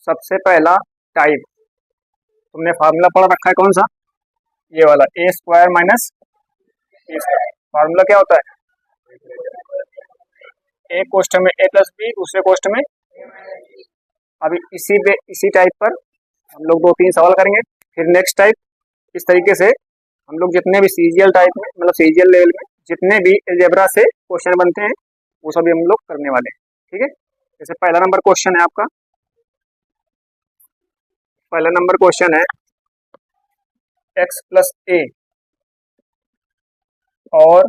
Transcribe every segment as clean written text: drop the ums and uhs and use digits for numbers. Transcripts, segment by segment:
सबसे पहला टाइप तुमने फार्मूला पढ़ रखा है कौन सा, ये वाला A square minus B square. Formula क्या होता है, एक क्वेश्चन में ए प्लस बी, दूसरे क्वेश्चन में। अभी इसी टाइप पर हम लोग 2-3 सवाल करेंगे, फिर नेक्स्ट टाइप। इस तरीके से हम लोग जितने भी सीजीएल टाइप में, मतलब सीजीएल लेवल में जितने भी अलजेब्रा से क्वेश्चन बनते हैं वो सभी हम लोग करने वाले हैं, ठीक है। जैसे पहला नंबर क्वेश्चन है आपका, पहला नंबर क्वेश्चन है x प्लस ए और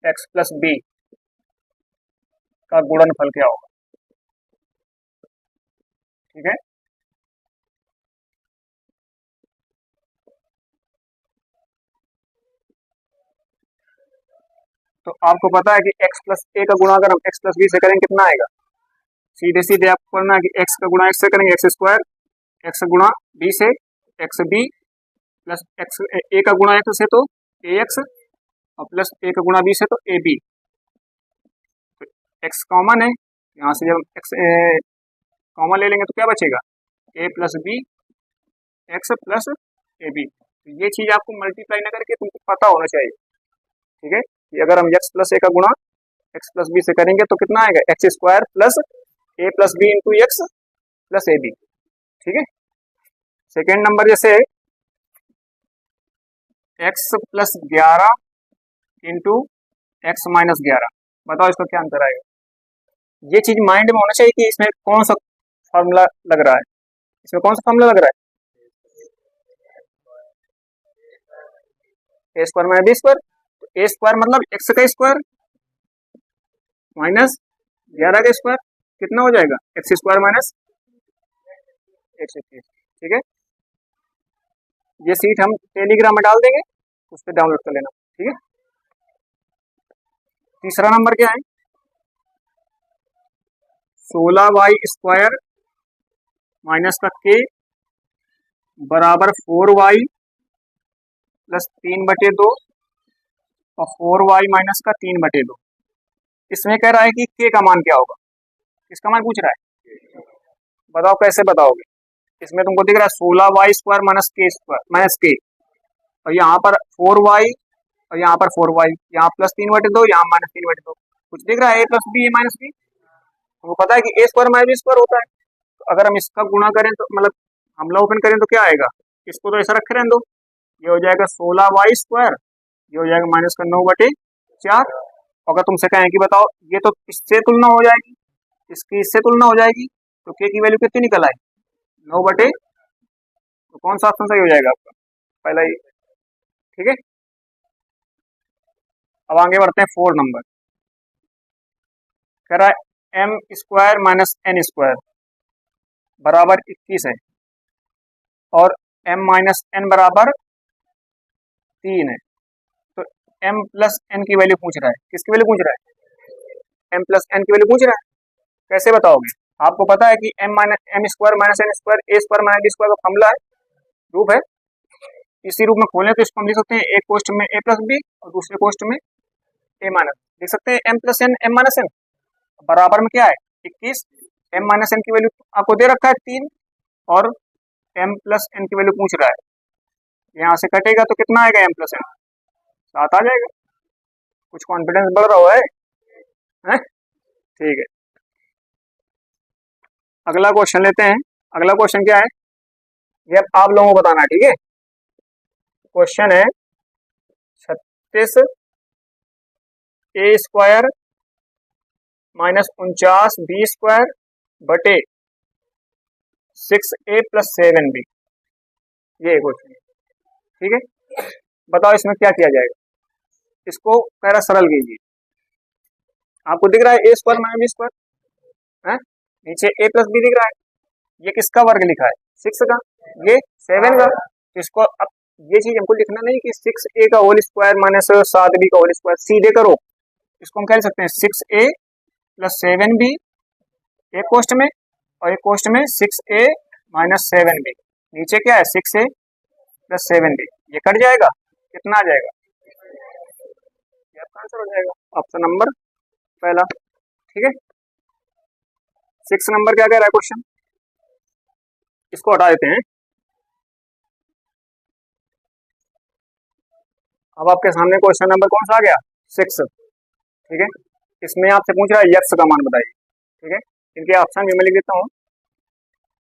x प्लस बी का गुणनफल क्या होगा, ठीक है। तो आपको पता है कि x प्लस ए का गुणा अगर हम x प्लस बी से करेंगे कितना आएगा, सीधे सीधे आपको करना है कि x का गुणा x से करेंगे एक्स स्क्वायर, x गुणा b से एक्स बी, प्लस एक्स ए का गुणा x से तो ए एक्स, और प्लस ए का गुणा बी से तो ए बी। तो x कॉमन है, यहाँ से जब x कॉमन ले लेंगे तो क्या बचेगा, A plus B X plus A B. तो ये चीज़ आपको मल्टीप्लाई ना करके तुमको पता होना चाहिए, ठीक है। कि अगर हम x प्लस ए का गुणा x प्लस बी से करेंगे तो कितना आएगा, x square plus a plus b into x plus A b, ठीक है। सेकेंड नंबर जैसे x plus 11 into x minus 11, बताओ इसका क्या आंसर आएगा। ये चीज माइंड में होना चाहिए कि इसमें कौन सा फॉर्मूला लग रहा है, इसमें कौन सा फॉर्मूला लग रहा है, ए square minus B square. A square मतलब एक्स का स्क्वायर माइनस 11 का स्क्वायर, कितना हो जाएगा, एक्स स्क्वायर माइनस 121, ठीक है। ये सीट हम टेलीग्राम में डाल देंगे, उस पर डाउनलोड कर लेना, ठीक है। तीसरा नंबर क्या है, 16y स्क्वायर माइनस का के बराबर 4y प्लस 3/2 और 4y माइनस का 3/2। इसमें कह रहा है कि के का मान क्या होगा, किसका मान पूछ रहा है, बताओ कैसे बताओगे। इसमें तुमको दिख रहा है 16y स्क्वायर माइनस के, और यहाँ पर 4y और यहाँ पर 4y, यहाँ प्लस 3/2, यहाँ माइनस 3/2, कुछ दिख रहा है ए plus B, A minus B. तुमको पता है कि ए स्क्वायर माइनस बी स्क्वायर होता है, तो अगर हम इसका गुणा करें तो मतलब हम लोग ओपन करें तो क्या आएगा, इसको तो ऐसा रखे रहने दो, ये हो जाएगा 16y स्क्वायर, ये हो जाएगा माइनस का 9/4। अगर तुमसे कहें कि बताओ ये तो इससे तुलना हो जाएगी, इसकी इससे तुलना हो जाएगी, तो के की वैल्यू कितनी निकल आएगी, 9/, तो कौन सा ऑप्शन सही हो जाएगा आपका, पहला ही, ठीक है। अब आगे बढ़ते हैं 4 नंबर, कह रहा है m square minus N square बराबर 21 है और m माइनस एन बराबर 3 है। तो m प्लस एन की वैल्यू पूछ रहा है, किसकी वैल्यू पूछ रहा है, m प्लस एन की वैल्यू पूछ रहा है। कैसे बताओगे, आपको पता है कि M square minus N square A square minus B square का फॉर्मूला है, रूप है। इसी रूप में खोलें तो इसको हम लिख सकते हैं, एक क्वेश्चन में ए प्लस बी और दूसरे क्वेश्चन में ए माइनस, लिख सकते हैं m plus n m minus n बराबर में क्या है 21, एम माइनस एन की वैल्यू आपको दे रखा है 3 और एम प्लस एन की वैल्यू पूछ रहा है, यहाँ से कटेगा तो कितना आएगा, एम प्लस एन 7 आ जाएगा। कुछ कॉन्फिडेंस बढ़ रहा है? ठीक है, अगला क्वेश्चन लेते हैं। अगला क्वेश्चन क्या है, ये आप लोगों को बताना है, ठीक है। क्वेश्चन है 36 ए स्क्वायर माइनस 49 बी स्क्वायर बटे 6a प्लस 7b, ये क्वेश्चन, ठीक है। बताओ इसमें क्या किया जाएगा, इसको कह रहा सरल कीजिए। आपको दिख रहा है ए स्क्वायर माइनस बी स्क्वायर है, नीचे ए प्लस बी दिख रहा है, ये किसका वर्ग लिखा है, 6 का, ये 7 का। इसको अब ये चीज हमको लिखना नहीं कि 6a का होल स्क्वायर माइनस 7b का होल स्क्वायर, सीधे करो। इसको हम कह सकते हैं 6a प्लस 7b एक क्वेश्चन में, और एक क्वेश्चन में 6a माइनस 7b, नीचे क्या है 6a प्लस 7b, ये कट जाएगा, कितना आ जाएगा, ये आपका आंसर हो जाएगा, ऑप्शन नंबर पहला, ठीक है। 6 नंबर क्या कह रहा है क्वेश्चन, इसको हटा देते हैं। अब आपके सामने क्वेश्चन नंबर कौन सा आ गया, 6। ठीक है, इसमें आपसे पूछ रहा है यक्स का मान बताइए। ठीक है, इनके ऑप्शन भी मैं लिख देता हूँ।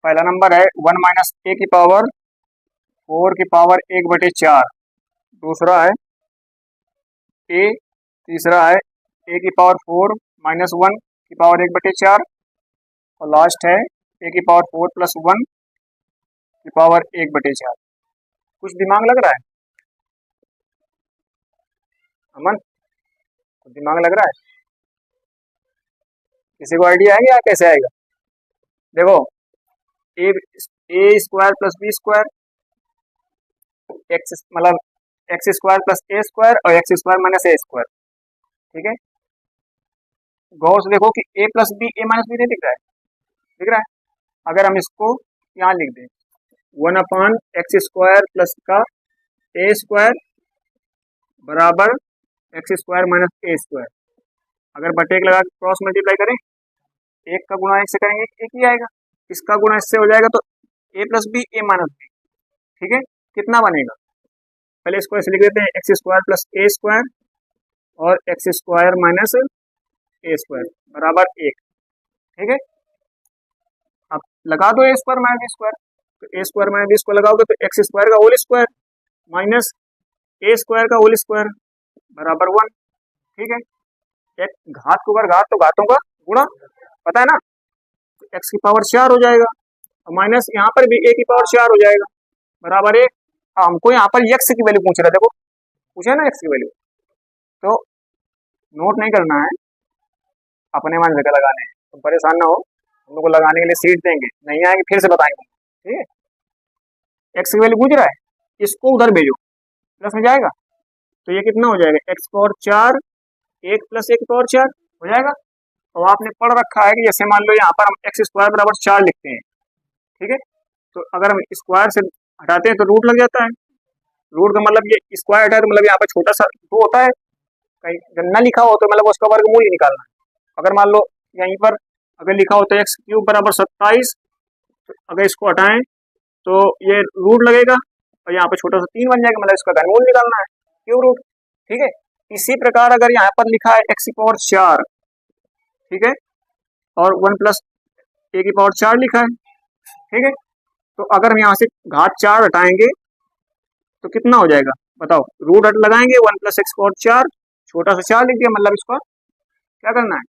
पहला नंबर है 1 माइनस ए की पावर 4 की पावर 1/4, दूसरा है ए, तीसरा है ए की पावर 4 माइनस 1 की पावर 1/4, और लास्ट है ए की पावर 4 प्लस 1 की पावर 1/4। कुछ दिमाग लग रहा है अमन, कुछ दिमाग लग रहा है, किसी को आइडिया है क्या कैसे आएगा? देखो, A A square plus B square, X मतलब एक्स स्क्वायर प्लस ए स्क्वायर और X square minus A square. ठीक है, गौर से देखो कि A plus B A minus B नहीं दिख रहा है, दिख रहा है? अगर हम इसको यहाँ लिख दें 1/x स्क्वायर प्लस का ए स्क्वायर बराबर x square minus A square, अगर बटे एक लगा के क्रॉस मल्टीप्लाई करें, एक का गुणा एक से करेंगे एक ही आएगा, इसका गुणा इससे हो जाएगा तो ए plus B A minus B. ठीक है, कितना बनेगा, पहले इसको ऐसे लिख देते हैं एक्स स्क्वायर प्लस ए स्क्वायर और X square minus A square बराबर 1। ठीक है, अब लगा दो ए स्क्वायर माइनस बी स्क्वायर, तो ए स्क्वायर माइनस बी स्क्वायर लगाओगे तो एक्स स्क्वायर का whole square minus A square का होल स्क्वायर बराबर 1। ठीक है, एक घात के ऊपर घात तो घातों का गुणा, पता है ना, तो एक्स की पावर 4 हो जाएगा और माइनस यहाँ पर भी ए की पावर 4 हो जाएगा बराबर 1। हमको यहाँ पर एक्स की वैल्यू पूछ रहा है, देखो पूछा ना एक्स की वैल्यू, तो नोट नहीं करना है, अपने मन जगह लगाने हैं, तो परेशान ना हो, हम लोग को लगाने के लिए सीट देंगे, नहीं आएंगे फिर से बताएंगे। ठीक है, एक्स की वैल्यू पूछ रहा है, इसको उधर भेजो, प्लस में जाएगा तो ये कितना हो जाएगा, एक्स पावर 4 1 प्लस 1 पावर 4 हो जाएगा। और आपने पढ़ रखा है कि जैसे मान लो यहाँ पर हम एक्स स्क्वायर बराबर 4 लिखते हैं। ठीक है, तो अगर हम स्क्वायर से हटाते हैं तो रूट लग जाता है, रूट का मतलब ये स्क्वायर हटाए तो मतलब यहाँ पर छोटा सा 2 होता है, कहीं जब न लिखा हो तो मतलब उसका वर्गमूल ही निकालना है। अगर मान लो यहीं पर अगर लिखा हो तो एक्स क्यूब बराबर 27, तो अगर इसको हटाएं तो ये रूट लगेगा और यहाँ पर छोटा सा 3 बन जाएगा, मतलब इसका घनमूल निकालना है, क्यूब रूट। ठीक है, इसी प्रकार अगर यहाँ पर लिखा है एक्स की पावर 4, ठीक है, और 1 प्लस ए की पावर 4 लिखा है, ठीक है, तो अगर हम यहाँ से घात 4 हटाएंगे तो कितना हो जाएगा बताओ, रूट लगाएंगे 1 प्लस एक्स पावर 4, छोटा सा 4 लिख दिया, मतलब इसका क्या करना है,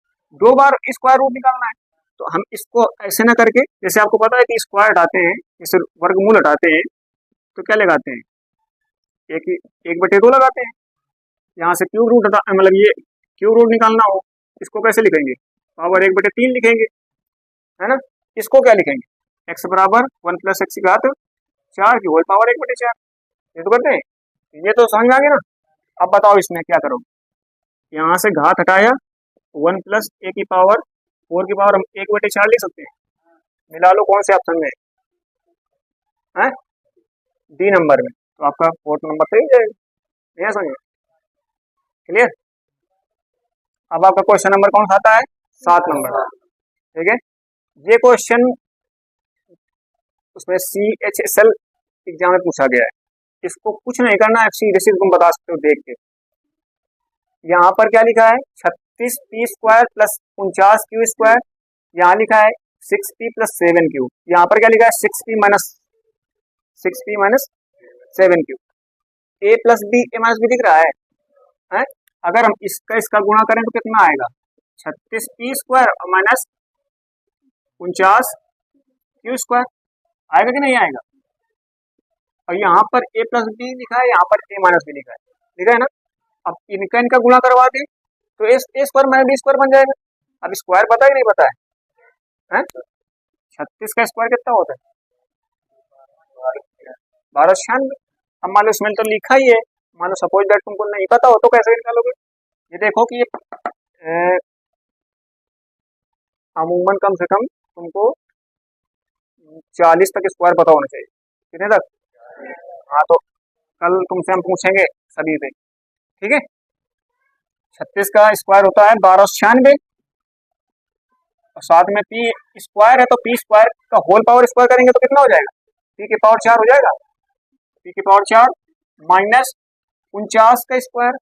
2 बार स्क्वायर रूट निकालना है। तो हम इसको ऐसे ना करके, जैसे आपको पता है कि स्क्वायर हटाते हैं, जैसे वर्गमूल हटाते हैं तो क्या लगाते हैं, एक बटे 2 लगाते हैं। यहाँ से क्यूब रूट हटा, मतलब ये क्यूब रूट निकालना हो, इसको कैसे लिखेंगे, पावर 1/3 लिखेंगे, है ना। इसको क्या लिखेंगे, एक्स बराबर 1 प्लस एक्स की घात 4 की होल पावर 1/4, ये तो करते हैं, ये तो समझ में आ गया ना। अब बताओ इसमें क्या करोगे, यहाँ से घात हटाया 1 प्लस ए की पावर 4 की पावर हम 1/4 लिख सकते हैं, मिला लो कौन से ऑप्शन में है, डी नंबर में, तो आपका 4th नंबर सही जाएगा, नहीं समझे, क्लियर। अब आपका क्वेश्चन नंबर कौन सा आता है, 7 नंबर। ठीक है, ये क्वेश्चन उसमें CHSL एग्जाम में पूछा गया है, इसको कुछ नहीं करना है, सीधे तुम बता सकते हो देख के। यहाँ पर क्या लिखा है 36p square plus 49q square, यहाँ लिखा है 6p प्लस 7q, यहाँ पर क्या लिखा है 6p minus 7q, a plus b a minus b दिख रहा है? अगर हम इसका गुणा करें तो कितना आएगा, 36p square minus 49q square, आएगा कि नहीं आएगा। और यहाँ पर a प्लस बी लिखा है, यहाँ पर a माइनस बी लिखा है ना। अब इनका गुणा करवा दें तो ए स्क्वायर माइनस बी स्क्वायर बन जाएगा। अब स्क्वायर पता है कि नहीं पता है? 36 का स्क्वायर कितना होता है, 1296। अब मान लो इसमें तो लिखा ही है, मान लो सपोज दैट तुमको नहीं पता हो तो कैसे निकालोगे, ये देखो कि ये अमूमन कम से कम तुमको 40 तक स्क्वायर पता होना चाहिए, कितने तक। हाँ, तो कल तुमसे हम पूछेंगे सभी पे, ठीक है। 36 का स्क्वायर होता है 1296, और साथ में पी स्क्वायर है, तो पी स्क्वायर का होल पावर स्क्वायर करेंगे तो कितना हो जाएगा, पी की पावर 4 हो जाएगा, पी की पावर 4 माइनस 49 का स्क्वायर।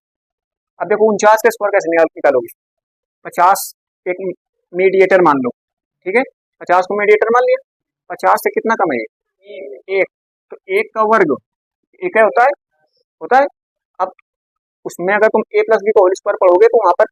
अब देखो 49 का स्क्वायर कैसे निकालोगे, 50 एक मीडिएटर मान लो, ठीक है, 50 को मीडिएटर मान लिया, 50 से कितना कम है, एक, तो एक का वर्ग एक है, होता है। अब उसमें अगर तुम ए प्लस बी का होल स्क्वायर पढ़ोगे तो वहां पर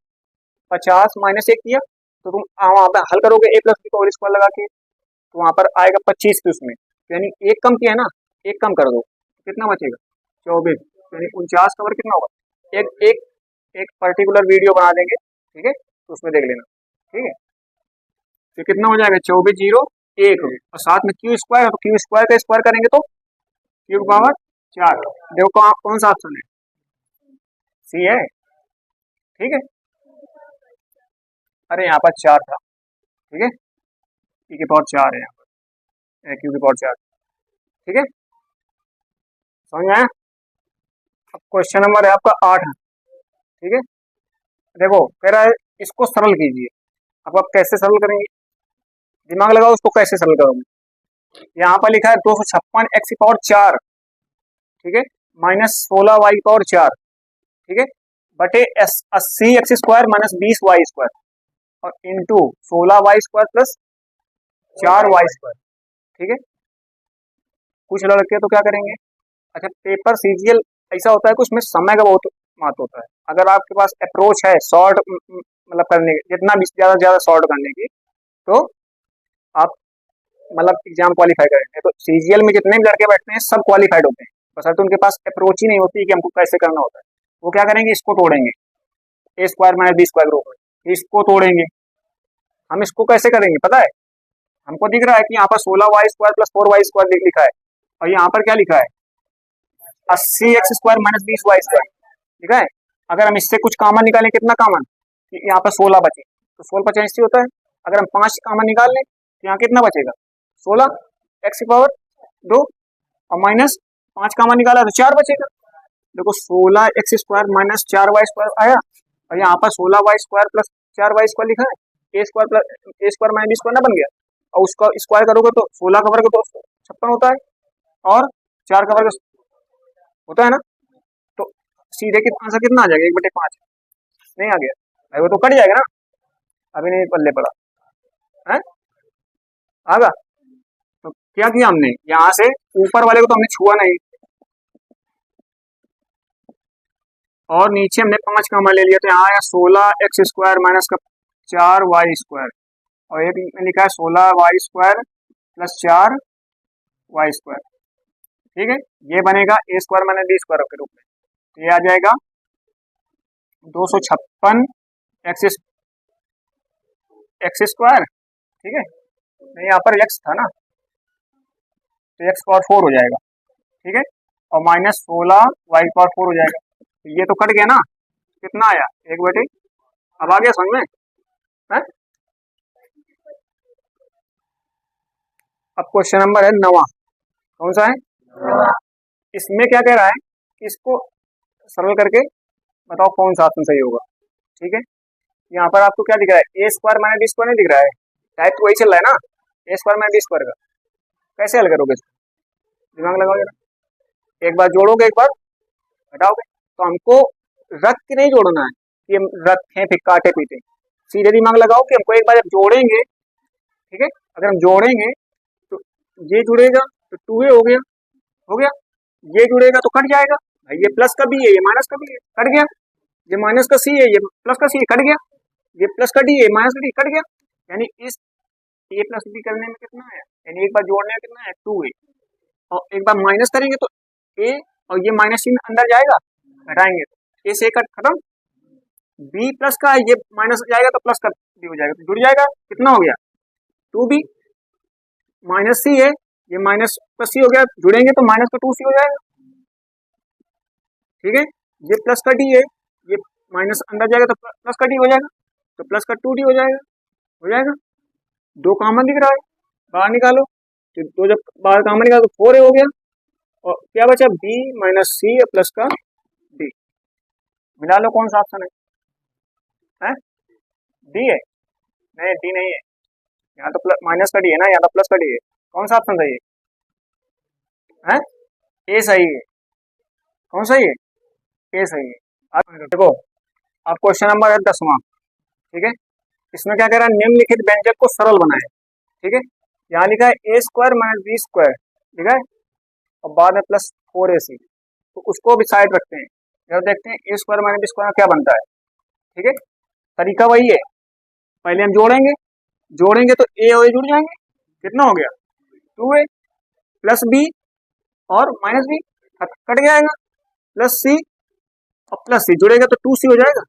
50 माइनस एक किया, तो तुम वहां पर हल करोगे ए प्लस बी का होल स्क्वायर लगा के, तो वहां पर आएगा 25 की उसमें, तो यानी एक कम किया है ना, एक कम कर दो, तो कितना बचेगा 24, यानी 49 का वर्ग कितना होगा, एक एक एक पर्टिकुलर वीडियो बना देंगे, ठीक है, तो उसमें देख लेना, ठीक है। तो कितना हो जाएगा 24 जीरो 1, और साथ में क्यू स्क्वायर, तो क्यू स्क्वायर का स्क्वायर करेंगे तो क्यू पावर 4। देखो कौन सा ऑप्शन है, सी है, ठीक है। अरे यहाँ पर 4 था, ठीक है, पी की पावर 4 है यहाँ पर, क्यू की पावर 4, ठीक है, समझ में आया। अब क्वेश्चन नंबर है आपका 8, ठीक है। देखो कह रहा है इसको सरल कीजिए, अब आप कैसे सरल करेंगे, दिमाग लगाओ उसको कैसे सरल करोगे। यहाँ पर लिखा है 256 एक्स की पावर 4, ठीक है, माइनस 16 वाई की पावर 4, ठीक है, बटे 80 x square minus 20 Y square, और into 16 Y square plus 4 Y square, ठीक है। कुछ लड़के तो क्या करेंगे, अच्छा पेपर सीजीएल ऐसा होता है कि उसमें समय का बहुत महत्व होता है। अगर आपके पास अप्रोच है शॉर्ट मतलब करने की, जितना भी ज्यादा से ज्यादा शॉर्ट करने की, तो आप मतलब एग्जाम क्वालिफाई करेंगे। तो सीजीएल में जितने भी लड़के बैठते हैं सब क्वालिफाइड होते हैं, बस तो उनके पास अप्रोच ही नहीं होती कि हमको कैसे करना होता है। वो क्या करेंगे, इसको तोड़ेंगे, A square minus B square group में, इसको तोड़ेंगे। हम इसको कैसे करेंगे पता है, हमको दिख रहा है कि यहाँ पर 16 Y square plus 4 Y square लिखा है, और यहाँ पर क्या लिखा है 80 x square minus 20 Y square लिखा है। अगर हम इससे कुछ कॉमन निकालें, कितना कॉमन, यहाँ पर 16 बचे, तो 16 25 इससे होता है। अगर हम 5 कॉमन निकाल लें तो यहाँ कितना बचेगा 16 एक्स की पावर 2, और माइनस 5 कॉमन निकाला तो 4 बचेगा। देखो 16 x square minus 4 Y square आया, और यहाँ पर 16 Y square plus 4 Y square लिखा है, ए स्क्वायर प्लस ए स्क्वायर माइनस बी स्क्वायर ना बन गया, और उसका स्क्वायर करोगे तो 16 का वर्ग तो 56 होता है, और 4 का वर्ग होता है ना, तो सीधे आंसर कितना आ जाएगा 1/5, नहीं आ गया भाई, वो तो कट जाएगा ना, अभी नहीं पल्ले पड़ा है, आगा। तो क्या किया हमने, यहाँ से ऊपर वाले को तो हमने छुआ नहीं, और नीचे हमने 5 कॉमन ले लिया, तो यहाँ आया 16 एक्स स्क्वायर माइनस का 4 वाई स्क्वायर, और एक में लिखा है 16 Y square plus 4 Y square, ठीक है। ये बनेगा a square minus B square के रूप में, तो ये आ जाएगा 256 एक्स स्क्वायर, ठीक है, यहाँ पर एक्स था ना, तो एक्स पावर 4 हो जाएगा, ठीक है, और माइनस 16 वाई पावर 4 हो जाएगा, तो ये तो कट गया ना, कितना आया 1/, अब आ गया समझ में है? अब क्वेश्चन नंबर है 9, कौन सा है, इसमें क्या कह रहा है, इसको सरल करके बताओ कौन सा ऑप्शन सही होगा, ठीक है। यहाँ पर आपको क्या दिख रहा है, ए स्क्वायर माइनस बी स्क्वायर नहीं दिख रहा है, टाइप तो वही चल रहा है ना, ए स्क्वायर माइनस बी स्क्वायर का, कैसे हल करोगे इसको, दिमाग लगाओगे ना, एक बार जोड़ोगे एक बार घटाओगे, तो हमको रख के नहीं जोड़ना है कि हम रखें फिर काटे पीटे, सीधे दिमाग लगाओ कि हमको एक बार जब जोड़ेंगे, ठीक है, अगर हम जोड़ेंगे तो ये जुड़ेगा तो 2a हो गया, ये जुड़ेगा तो कट जाएगा भाई, ये प्लस का बी है ये माइनस का बी है, कट गया, ये माइनस का सी है ये प्लस का सी है, कट गया, ये प्लस का डी है माइनस का डी, कट गया, यानी इस ए प्लस बी करने में कितना है, यानी एक बार जोड़ने में कितना है 2a, और एक बार माइनस करेंगे तो a, और ये माइनस चिन्ह अंदर जाएगा, घटाएंगे तो ए से कट खत्म, बी प्लस का ये माइनस जाएगा तो प्लस का बी हो जाएगा, तो जुड़ जाएगा, कितना हो गया 2b, माइनस सी है ये माइनस प्लस सी हो गया, जुड़ेंगे तो माइनस का 2c हो जाएगा, ठीक है, ये प्लस का डी है, ये माइनस अंदर जाएगा तो प्लस का डी हो जाएगा, तो प्लस का 2d हो जाएगा, 2 कॉमन दिख रहा है, बाहर निकालो, तो 2 जब बाहर कॉमन निकालो तो 4 हो गया, और क्या बचा b माइनस सी प्लस का d, मिला लो कौन सा ऑप्शन है, डी है, नहीं डी नहीं है, यहाँ तो प्लस माइनस का डी है ना, यहाँ तो प्लस का डी है। कौन सा ऑप्शन सही है? ए सही है। कौन सही है? ए सही है। अब देखो, अब क्वेश्चन नंबर 10वां, ठीक है। इसमें क्या कह रहा है, निम्नलिखित व्यंजक को सरल बनाए, ठीक है। यहाँ लिखा है ए स्क्वायर माइनस बी स्क्वायर, लिखा है, और बाद में प्लस 4ac, तो उसको भी साइड रखते हैं। जब देखते हैं ए स्क्वायर माइनस बी स्क्वायर क्या बनता है, ठीक है। तरीका वही है, पहले हम जोड़ेंगे तो ए और ए जुड़ जाएंगे, कितना हो गया 2a प्लस बी और माइनस बी कट जाएगा, प्लस सी और प्लस सी जुड़ेगा तो 2c हो जाएगा।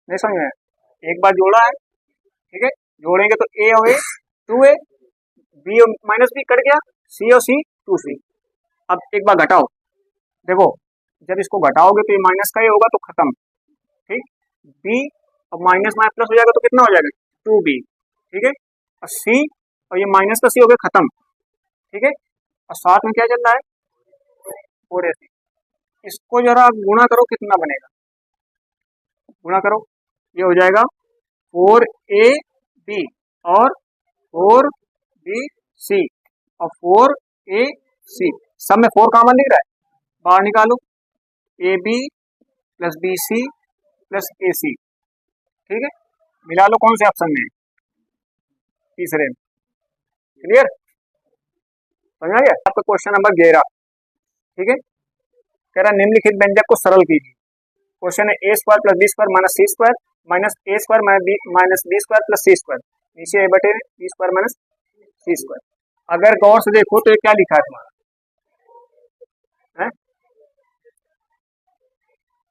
नहीं समझ में? एक बार जोड़ा है, ठीक है, जोड़ेंगे तो ए और ए 2a, बी और माइनस बी कट गया, सी और सी 2c। अब एक बार घटाओ, देखो जब इसको घटाओगे तो ये माइनस का ही होगा तो खत्म, ठीक। बी और माइनस माइनस प्लस हो जाएगा तो कितना हो जाएगा 2b, ठीक है, और सी और ये माइनस का सी हो गया खत्म, ठीक है। और साथ में क्या चल रहा है 4ac। इसको जरा गुणा करो, कितना बनेगा, गुणा करो, ये हो जाएगा 4ab और 4bc और 4ac, सब में 4 कॉमन दिख रहा है, बाहर निकालो, ab plus bc plus ac, ठीक है। मिला लो कौन से ऑप्शन में है, तीसरे में। क्लियर, समझ आ गया? आपका क्वेश्चन नंबर 11, ठीक है। कह रहा निम्नलिखित व्यंजक को सरल कीजिए। क्वेश्चन है ए square plus B square minus C square minus A square minus B square plus C square, नीचे ए बटे B square minus C square. अगर गौर से देखो तो ये क्या लिखा है तुम्हारा, है?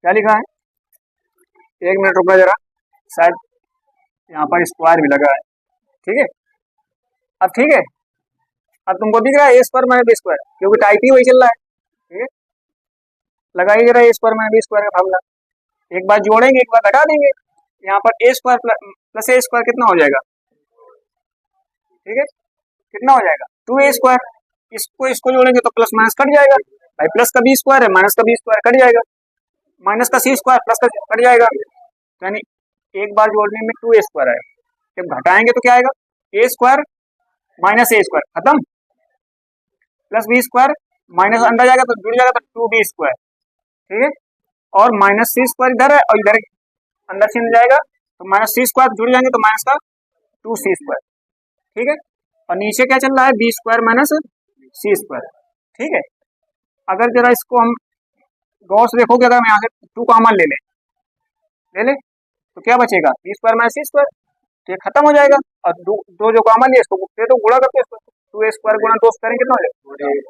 क्या लिखा है, एक मिनट रुकना जरा, शायद यहाँ पर स्क्वायर भी लगा है, ठीक है। अब ठीक है, अब तुमको दिख रहा है ए स्क्वायर माइनस बी स्क्वायर, क्योंकि टाइप ही वही चल रहा है, ठीक है। लगाइए जरा ए स्क्वायर माइनस बी स्क्वायर का फार्मूला, एक बार जोड़ेंगे एक बार घटा देंगे। यहाँ पर ए स्क्वायर प्लस ए स्क्वायर कितना हो जाएगा, ठीक है, कितना हो जाएगा 2a स्क्वायर। इसको इसको जोड़ेंगे तो प्लस माइनस कट जाएगा, भाई प्लस का बी स्क्वायर है माइनस का बी स्क्वायर कट जाएगा, माइनस का सी स्क्वायर प्लस का कट जाएगा, यानी एक बार जोड़ने में 2a स्क्वायर आएगा। जब घटाएंगे तो क्या आएगा ए स्क्वायर माइनस ए स्क्वायर खत्म, प्लस बी स्क्वायर माइनस अंदर जाएगा तो जुड़ जाएगा तो 2b स्क्वायर, ठीक है। और माइनस सी स्क्वायर इधर है और इधर अंदर से जाएगा तो माइनस सी स्क्वायर जुड़ जाएंगे तो माइनस का 2c स्क्वायर, ठीक है। और नीचे क्या चल रहा है B square minus C square, ठीक है। अगर जरा इसको हम गौर से देखोगे, अगर हम यहाँ से 2 कॉमन ले ले तो क्या बचेगा B square minus C square, तो ये खत्म हो जाएगा। और दो जो कॉमन लिया इसको तो गुणा करके 2a स्क्वायर गुणा 2 करेंगे कितना हो जाएगा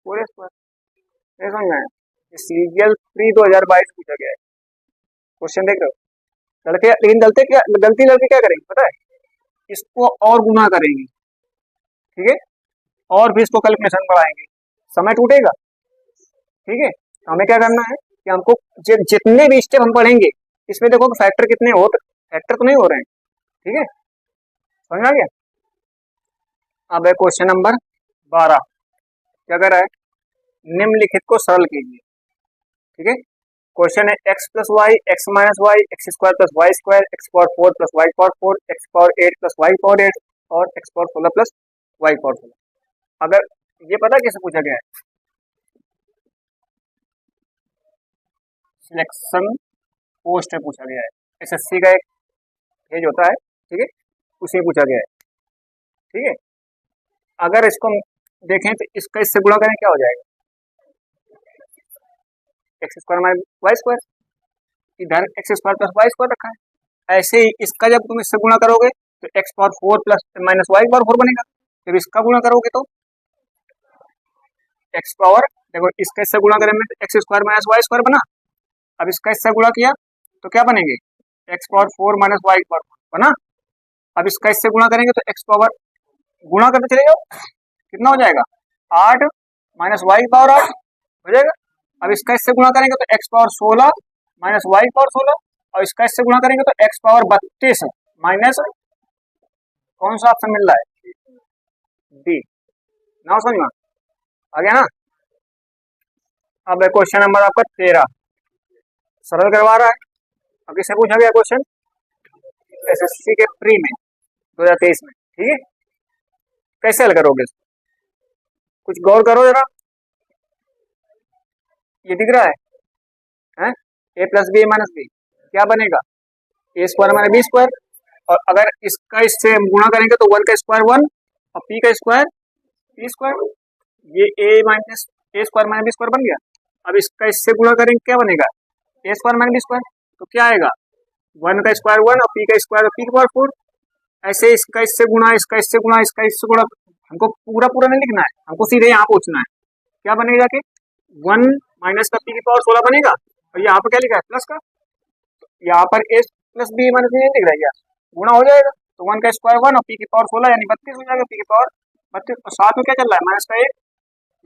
4a स्क्वायर। समझ में आया? सीरियल 3 2022 पूछा गया है क्वेश्चन, देख रहे हो लड़के, लेकिन गलती क्या करेंगे पता है, इसको और गुना करेंगे, ठीक है, और भी इसको कैलकुलेशन बढ़ाएंगे, समय टूटेगा, ठीक है। हमें क्या करना है कि हमको जितने भी स्टेप हम पढ़ेंगे इसमें देखो फैक्टर कितने हो, फैक्टर तो नहीं हो रहे हैं, ठीक है, समझ आ गया। अब है क्वेश्चन नंबर 12, क्या कर रहा है, निम्नलिखित को सरल कीजिए, ठीक है। क्वेश्चन है x plus y x minus y x square plus Y square x power 4 plus y power 4 x power 8 plus y power 8 और x power 16 plus y power 16। अगर ये पता कैसे पूछा गया है, सिलेक्शन पोस्ट में पूछा गया है, एसएससी का एक पेज होता है, ठीक है, उसे पूछा गया है, ठीक है। अगर इसको देखें तो इसका इससे गुणा करें क्या हो जाएगा X square minus Y square, इधर X square plus Y square रखा है। ऐसे ही इसका जब तुम इससे गुणा करोगे तो x power 4 plus minus y power 4 बनेगा। जब इसका गुणा करोगे तो एक्स पावर, देखो इसका इससे गुणा करें तो x square minus Y square बना। अब इसका इससे गुणा किया तो क्या बनेंगे x power 4 minus y power 4 बना। अब इसका इससे गुणा करेंगे तो एक्स पावर, गुणा करते चले जाओ कितना हो जाएगा 8 माइनस वाई पावर 8 हो जाएगा। अब इसका इससे गुणा करेंगे तो x power 16 minus y power 16 और इसका इससे गुणा करेंगे तो एक्स पावर 32 माइनस, कौन सा ऑप्शन मिल रहा है डी, ना समझ में आ गया ना। अब क्वेश्चन नंबर आपका 13 सरल करवा रहा है। अब किससे पूछा गया क्वेश्चन, एसएससी के प्री में 2023 में, ठीक है, कैसे हल करोगे इसको? कुछ गौर करो जरा, ये दिख रहा है ए प्लस बी माइनस बी, क्या बनेगा? A square minus B square. और अगर इसका इससे हम गुणा करेंगे तो 1 का स्क्वायर 1 और पी का स्क्वायर पी स्क्वायर, ये ए minus A square minus B square बन गया। अब इसका इससे गुणा करेंगे क्या बनेगा? A square minus B square. तो क्या आएगा? 1 का स्क्वायर 1 और पी का स्क्वायर पी की पावर 4। ऐसे इसका इससे गुणा, इसका इससे गुणा, इसका इससे गुणा, हमको पूरा पूरा नहीं लिखना है, हमको सीधे यहाँ पूछना है। क्या बनेगा कि 1 माइनस का पी की पावर 16 बनेगा, और यहाँ पर क्या लिखा है? प्लस का। यहाँ पर ए प्लस बी माइनस बी नहीं दिख रहा है, गुणा हो जाएगा। तो 1 का स्क्वायर 1 और पी की पावर 16 यानी 32 हो जाएगा, पी की पावर 32। और साथ में क्या चल रहा है? माइनस का 1,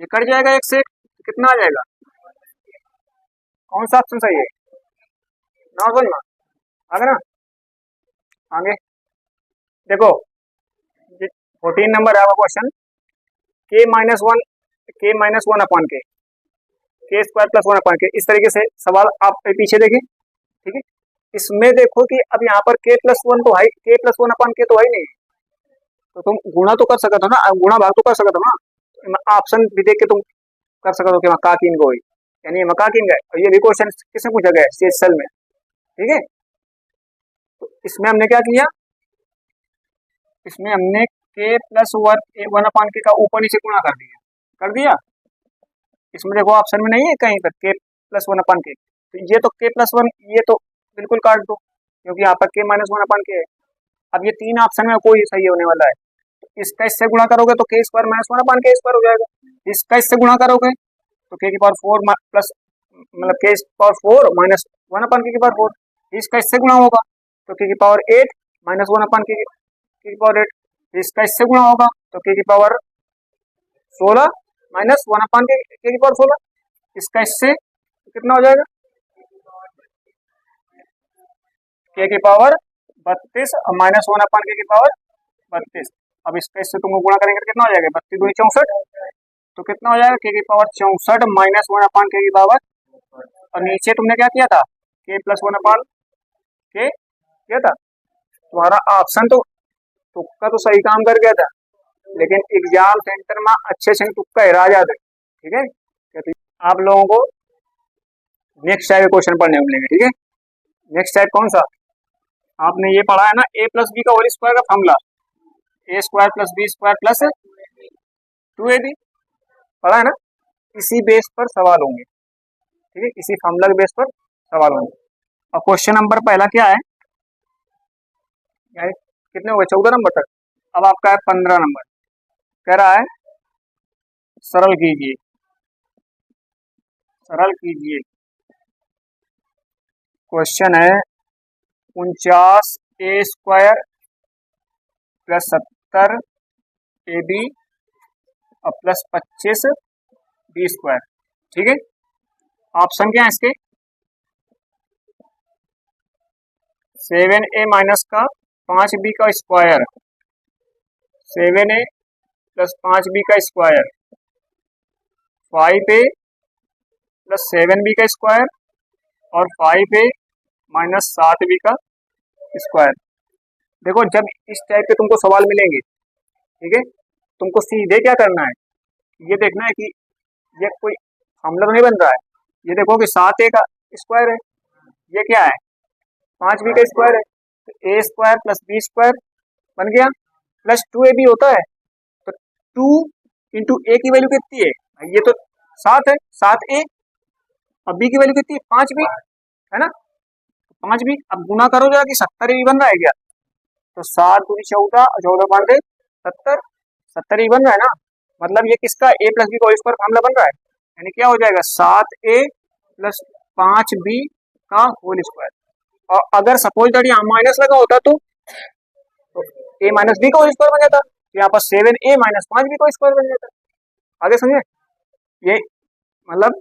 ये कट जाएगा 1 से 1, तो कितना आ जाएगा? कौन सा ऑप्शन सही है? ना समझ में आ गया ना? आगे देखो, 14 नंबर है क्वेश्चन, के माइनस वन अपॉन के स्क्वायर प्लस 1 अपॉन के। इस तरीके से सवाल आप पीछे देखें, ठीक है। इसमें देखो कि अब यहाँ पर के प्लस 1 तो है, के प्लस 1 अपॉन के तो है नहीं, तो तुम गुणा तो कर सकते हो ना, गुणा भाग तो कर सकते हो ना। ऑप्शन भी देख के तुम कर सकते हो कि मक्का किन को, यानी मक्का किन गए। और ये भी क्वेश्चन किसने पूछा गया? CHL में, ठीक है। तो इसमें हमने क्या किया? इसमें हमने के प्लस 1 अपॉन के का ऊपर नीचे गुणा कर दिया। इसमें देखो ऑप्शन में नहीं है कहीं पर के प्लस 1 अपॉन के, तो ये तो के प्लस 1, ये तो बिल्कुल काट दो, क्योंकि यहाँ पर के माइनस 1 अपॉन के है। अब ये 3 ऑप्शन में कोई सही होने वाला है। तो इसका इससे गुणा करोगे तो के स्क्वायर माइनस 1 अपॉन के स्क्वायर हो जाएगा। इसका इससे गुणा करोगे तो के की पावर 4 प्लस, मतलब के पावर 4 माइनस 1 अपॉन के पावर 4। इसका इससे गुणा होगा तो के की पावर 8 माइनस 1 अपॉन के की पावर 8। इसका इससे गुणा होगा तो के की पावर 16 माइनस 1 अपॉन के की पावर 16। इसका इससे कितना हो जाएगा? के की पावर 32 और माइनस 1 अपॉन के की पावर 32। अब इसका इससे तुमको गुणा करेंगे तो कितना हो जाएगा? 32 दूनी 64, तो कितना हो जाएगा? के की पावर 64 माइनस 1 अपॉन के की पावर, और नीचे तुमने क्या किया था? के प्लस 1 अपॉन के किया था। तुम्हारा ऑप्शन तो तुक्का तो सही काम कर गया था, लेकिन एग्जाम सेंटर में अच्छे से तुक्का हिरा जाते, ठीक है। तो आप लोगों को नेक्स्ट टाइप क्वेश्चन पढ़ने को मिलेंगे, ठीक है। नेक्स्ट टाइप कौन सा? आपने ये पढ़ा है ना, ए प्लस बी का होल स्क्वायर का formula, A square plus B square plus 2ab, पढ़ा है ना। इसी बेस पर सवाल होंगे, ठीक है, इसी फॉर्मूला के बेस पर सवाल होंगे। और क्वेश्चन नंबर पहला क्या है? कितने हो गए? 14 नंबर तक। अब आपका है 15 नंबर। कह रहा है सरल कीजिए, सरल कीजिए। क्वेश्चन है 49 ए स्क्वायर प्लस 70 ए बी और प्लस 25 बी स्क्वायर, ठीक है। ऑप्शन क्या है इसके? 7a माइनस का 5b का स्क्वायर, 7a प्लस 5b का स्क्वायर, 5a प्लस 7b का स्क्वायर और 5a माइनस 7b का स्क्वायर। देखो, जब इस टाइप के तुमको सवाल मिलेंगे, ठीक है, तुमको सीधे क्या करना है? ये देखना है कि ये कोई फॉर्मूला तो नहीं बन रहा है। ये देखो कि 7a का स्क्वायर है, ये क्या है? 5b का स्क्वायर है, तो ए स्क्वायर प्लस बी स्क्वायर बन गया, प्लस 2ab होता है, तो 2 इंटू ए की वैल्यू कितनी है? ये तो 7 है, 7a, और बी की वैल्यू कितनी है? 5b, है ना। 5b अब गुणा करो जरा कि 70 ही बन रहा है क्या? तो 7 दूनी 14, 14 5 70, 70 ही बन रहा है ना। मतलब ये किसका? ए प्लस बी का स्क्वायर फॉर्मूला बन रहा है, यानी क्या हो जाएगा? 7a प्लस 5b का होल स्क्वायर। और अगर सपोज दैट यहाँ माइनस लगा होता तो ए माइनस बी का होल स्क्वायर बन जाता, तो यहाँ पर 7a माइनस 5b का स्क्वायर बन जाता। आगे समझे? ये मतलब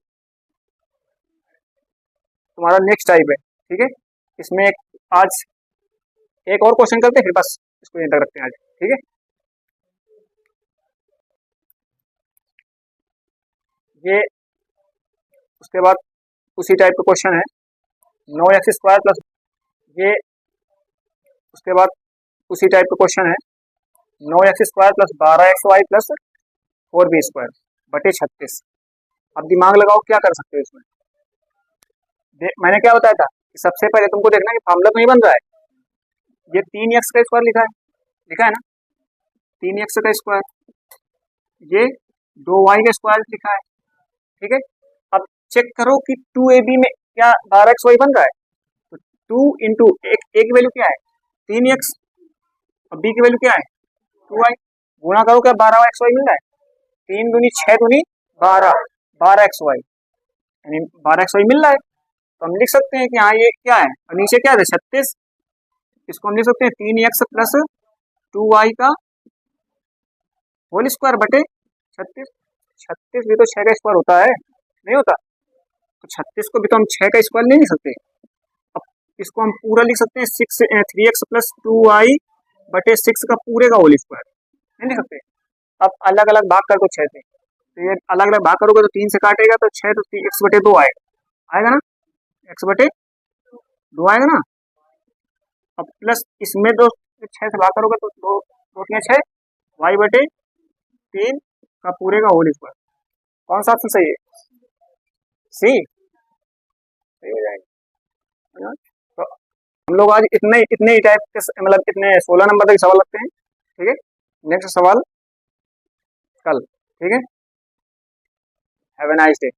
तुम्हारा नेक्स्ट टाइप है, ठीक है। इसमें आज एक और क्वेश्चन करते हैं, फिर बस इसको यहीं तक रखते हैं आज, ठीक है। ये उसके बाद उसी टाइप का क्वेश्चन है 9x स्क्वायर प्लस, ये उसके बाद उसी टाइप का क्वेश्चन है 9x² plus 12xy plus 4b² बटे 36। अब दिमाग लगाओ क्या कर सकते हो इसमें। मैंने क्या बताया था कि सबसे पहले तुमको देखना कि फार्मूला तो नहीं बन रहा है। ये 3x² लिखा है ना, 3x², ये 2y² लिखा है, ठीक है। अब चेक करो कि 2ab में क्या 12xy बन रहा है, तो 2 इंटू एक की वैल्यू क्या है 3x और b की वैल्यू क्या है 2y, गुणा करो क्या 12xy मिल रहा है, 3 दूनी 6 दूनी 12xy यानी 12xy मिल रहा है। तो हम लिख सकते हैं कि हाँ ये क्या है, और नीचे क्या है 36, इसको हम लिख सकते हैं 3x प्लस 2y का होल स्क्वायर बटे 36। 36 भी तो 6 का स्क्वायर होता है, नहीं होता, तो 36 को भी तो हम 6 का स्क्वायर नहीं लिख सकते। अब इसको हम पूरा लिख सकते हैं 3x प्लस 2y बटे 6 का पूरे का होल स्क्वायर, नहीं लिख सकते। अब अलग अलग भाग कर को 6 से, तो ये अलग अलग भाग करोगे तो 3 से काटेगा तो 6, तो x बटे 2 आएगा ना, x बटे 2 आएगा ना। अब प्लस इसमें 6 से भाग करोगे तो 2 6 6 y बटे 3 का पूरे का होल स्क्वायर। कौन सा ऑप्शन सही है, सी सही हो जाएगा, है ना। तो हम लोग आज इतने ही टाइप के मतलब इतने 16 नंबर तक सवाल लगते हैं, ठीक है। नेक्स्ट सवाल कल, ठीक है। Have a nice day.